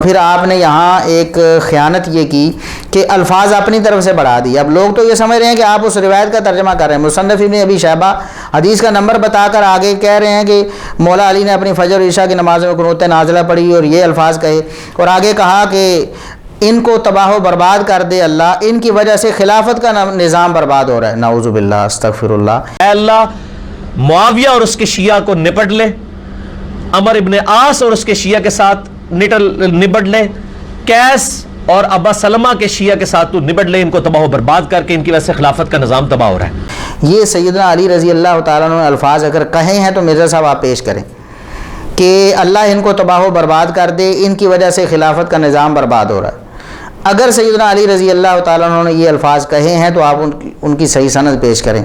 پھر آپ نے یہاں ایک خیانت یہ کی کہ الفاظ اپنی طرف سے بڑھا دی. اب لوگ تو یہ سمجھ رہے ہیں کہ آپ اس روایت کا ترجمہ کر رہے ہیں. مصنف ابن ابی شیبہ حدیث کا نمبر بتا کر آگے کہہ رہے ہیں کہ مولا علی نے اپنی فجر اور عشاء کی نماز میں قنوت نازلہ پڑھی اور یہ الفاظ کہے, اور آگے کہا کہ ان کو تباہ و برباد کر دے اللہ, ان کی وجہ سے خلافت کا نظام برباد ہو رہا ہے. نعوذ باللہ, استغفر اللہ. اے اللہ معاویہ اور اس کے شیعہ کو نپٹ لے, عمر ابن عاص اور اس کے شیعہ کے ساتھ نپٹ لے, قیس اور ابا سلمہ کے شیعہ کے ساتھ تو نپٹ لے, ان کو تباہ و برباد کر کے ان کی وجہ سے خلافت کا نظام تباہ ہو رہا ہے. یہ سیدنا علی رضی اللہ تعالیٰ عنہ الفاظ اگر کہے ہیں تو مرزا صاحب آپ پیش کریں کہ اللہ ان کو تباہ و برباد کر دے, ان کی وجہ سے خلافت کا نظام برباد ہو رہا ہے. اگر سیدنا علی رضی اللہ تعالیٰ عنہ نے یہ الفاظ کہے ہیں تو آپ ان کی صحیح سند پیش کریں,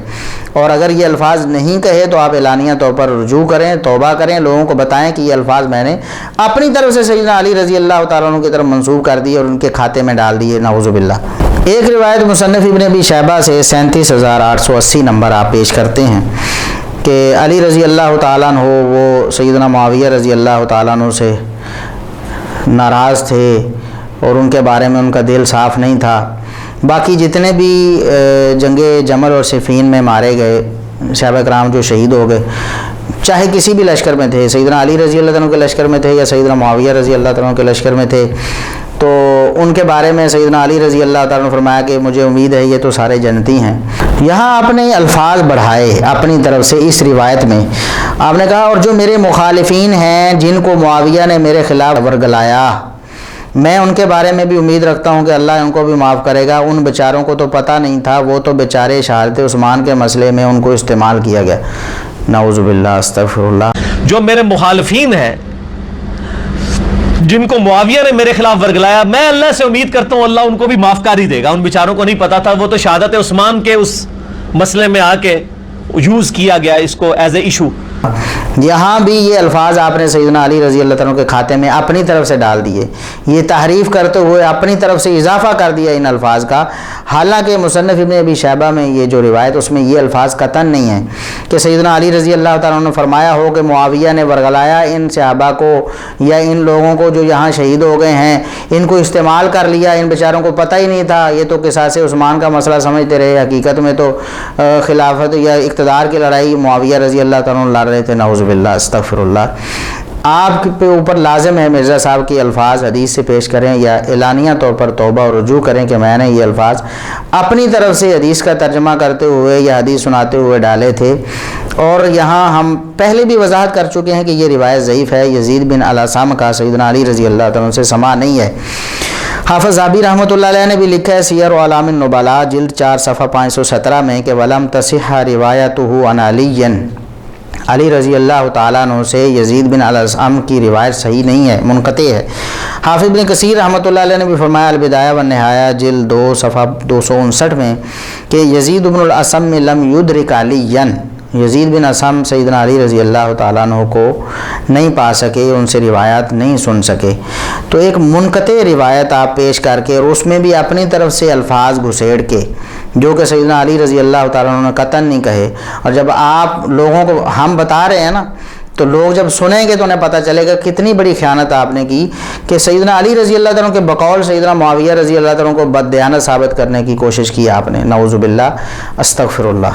اور اگر یہ الفاظ نہیں کہے تو آپ اعلانیہ طور پر رجوع کریں, توبہ کریں, لوگوں کو بتائیں کہ یہ الفاظ میں نے اپنی طرف سے سیدنا علی رضی اللہ تعالیٰ عنہ کی طرف منسوب کر دیے اور ان کے کھاتے میں ڈال دیے. نعوذ باللہ. ایک روایت مصنف ابن ابی شیبہ سے 37,880 نمبر آپ پیش کرتے ہیں کہ علی رضی اللہ تعالیٰ عنہ وہ سیدنا معاویہ رضی اللہ تعالیٰ عنہ سے ناراض تھے اور ان کے بارے میں ان کا دل صاف نہیں تھا. باقی جتنے بھی جنگ جمل اور صفین میں مارے گئے صحابہ کرام جو شہید ہو گئے, چاہے کسی بھی لشکر میں تھے, سیدنا علی رضی اللہ عنہ کے لشکر میں تھے یا سیدنا معاویہ رضی اللہ عنہ کے لشکر میں تھے, تو ان کے بارے میں سیدنا علی رضی اللہ تعالیٰ نے فرمایا کہ مجھے امید ہے یہ تو سارے جنتی ہیں. یہاں آپ نے الفاظ بڑھائے اپنی طرف سے. اس روایت میں آپ نے کہا اور جو میرے مخالفین ہیں جن کو معاویہ نے میرے خلاف ورگلایا, میں ان کے بارے میں بھی امید رکھتا ہوں کہ اللہ ان کو بھی معاف کرے گا. ان بیچاروں کو تو پتہ نہیں تھا, وہ تو بیچارے شہادت عثمان کے مسئلے میں ان کو استعمال کیا گیا. نعوذ باللہ, استغفر اللہ. جو میرے مخالفین ہیں جن کو معاویہ نے میرے خلاف ورگلایا, میں اللہ سے امید کرتا ہوں اللہ ان کو بھی معاف کر ہی دے گا. ان بیچاروں کو نہیں پتا تھا, وہ تو شہادت عثمان کے اس مسئلے میں آ کے یوز کیا گیا اس کو ایز اے ایشو. یہاں بھی یہ الفاظ آپ نے سیدنا علی رضی اللہ عنہ کے کھاتے میں اپنی طرف سے ڈال دیے, یہ تحریف کرتے ہوئے اپنی طرف سے اضافہ کر دیا ان الفاظ کا. حالانکہ مصنف ابن ابی شیبہ میں یہ جو روایت اس میں یہ الفاظ قطعاً نہیں ہیں کہ سیدنا علی رضی اللہ تعالیٰ عنہ نے فرمایا ہو کہ معاویہ نے ورگلایا ان صحابہ کو یا ان لوگوں کو جو یہاں شہید ہو گئے ہیں, ان کو استعمال کر لیا, ان بیچاروں کو پتہ ہی نہیں تھا, یہ تو قصاص عثمان کا مسئلہ سمجھتے رہے, حقیقت میں تو خلافت یا اقتدار کی لڑائی معاویہ رضی اللہ تعالیٰ عنہ لڑ رہے تھے. نعوذ باللہ, استغفر اللہ. آپ پہ اوپر لازم ہے مرزا صاحب کی الفاظ حدیث سے پیش کریں یا اعلانیہ طور پر توبہ اور رجوع کریں کہ میں نے یہ الفاظ اپنی طرف سے حدیث کا ترجمہ کرتے ہوئے یا حدیث سناتے ہوئے ڈالے تھے. اور یہاں ہم پہلے بھی وضاحت کر چکے ہیں کہ یہ روایت ضعیف ہے. یزید بن الاسم کا سیدنا علی رضی اللہ تعالیٰ عنہ سے سماع نہیں ہے. حافظ ذہبی رحمۃ اللہ علیہ نے بھی لکھا ہے سیر و اعلام النبلاء جلد 4 صفحہ 517 میں کہ ولم تصح روایتہ عن علی, علی رضی اللہ تعالیٰ عنہ سے یزید بن الاسم کی روایت صحیح نہیں ہے, منقطع ہے. حافظ ابن کثیر رحمۃ اللہ علیہ نے بھی فرمایا البدایہ والنہایہ جلد 2 صفحہ 259 میں کہ یزید بن الاسم لم یدرک علیًا, یزید بن اسم سیدنا علی رضی اللہ تعالیٰ عنہ کو نہیں پا سکے, ان سے روایات نہیں سن سکے. تو ایک منقطع روایت آپ پیش کر کے اور اس میں بھی اپنی طرف سے الفاظ گھسیڑ کے جو کہ سیدنا علی رضی اللہ تعالیٰ عنہ نے قطعاً نہیں کہے, اور جب آپ لوگوں کو ہم بتا رہے ہیں نا تو لوگ جب سنیں گے تو انہیں پتہ چلے گا کتنی بڑی خیانت آپ نے کی کہ سیدنا علی رضی اللہ تعالیٰ عنہ کے بقول سیدنا معاویہ رضی اللہ تعالیٰ عنہ کو بددیانت ثابت کرنے کی کوشش کی آپ نے. نعوذ باللہ, استغفر اللہ.